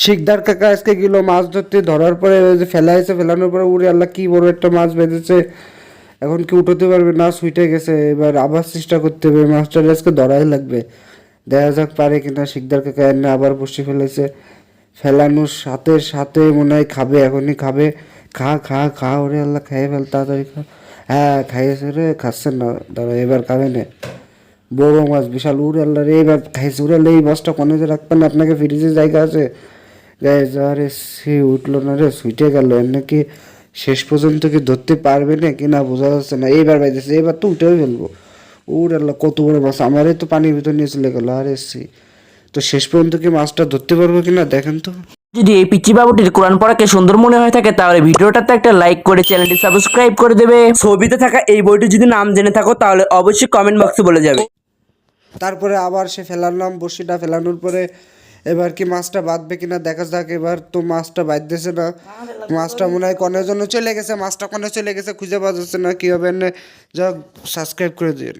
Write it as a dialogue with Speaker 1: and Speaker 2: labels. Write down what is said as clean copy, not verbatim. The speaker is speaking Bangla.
Speaker 1: শিকদার কাকা আজকে গেল মাছ ধরতে, ধরার পরে ওই যে ফেলাইছে, ফেলানোর পরে উড়ে আল্লাহ কি বড় একটা মাছ বেঁধেছে। এখন কি উঠোতে পারবে না, ছুটে গেছে। এবার আবার চেষ্টা করতে হবে, মাছটা আজকে ধরাই লাগবে। দেখা যাক পারে কিনা। শিকদার কাকা এনে আবার বসে ফেলেছে, ফেলানোর সাথে সাথে মনে হয় খাবে, এখনই খাবে। খা খা খা, ওরে আল্লাহ খাইয়ে ফেল তাড়াতাড়ি খা। হ্যাঁ খাইয়েছে রে, খাচ্ছেন না, দাঁড়া এবার খাবে না। বড় মাছ বিশাল, উড়ে আল্লাহ রে এবার খাইছে। উড়ে আল্লাহ এই মাছটা কোনে যে রাখবেন, আপনাকে ফ্রিজে জায়গা আছে? গায়ে যা রে, সে উঠলো না রে, ছুটে গেল। এমনি কি শেষ পর্যন্ত কি ধরতে পারবে না কিনা বোঝা যাচ্ছে না। এইবার বাইতেছে, এবার তো উঠেও ফেলবো। উড়ে আল্লাহ কত বড় মাছ, আমারই তো পানির ভিতর নিয়ে চলে গেল। আরে সে তো শেষ পর্যন্ত কি মাছটা ধরতে পারবো কিনা দেখেন তো।
Speaker 2: যদি এই পিচ্চি বাবুটির কোরআন পড়াকে সুন্দর মনে হয়ে থাকে তাহলে ভিডিওটাতে একটা লাইক করে চ্যানেলটি সাবস্ক্রাইব করে দেবে। ছবিতে থাকা এই বইটি যদি নাম জেনে থাকো তাহলে অবশ্যই কমেন্ট বক্সে বলে যাবে।
Speaker 1: তারপরে আবার সে ফেলালাম, বড়শিটা ফেলানোর পরে এবার কি মাছটা বাঁধবে কিনা দেখা যাক। এবার তো মাছটা বাঁধতেছে না, মাছটা মনে হয় কনের জন্য চলে গেছে। মাছটা কনে চলে গেছে, খুঁজে পাওয়া যাচ্ছে না, কী হবে। যা সাবস্ক্রাইব করে দিন।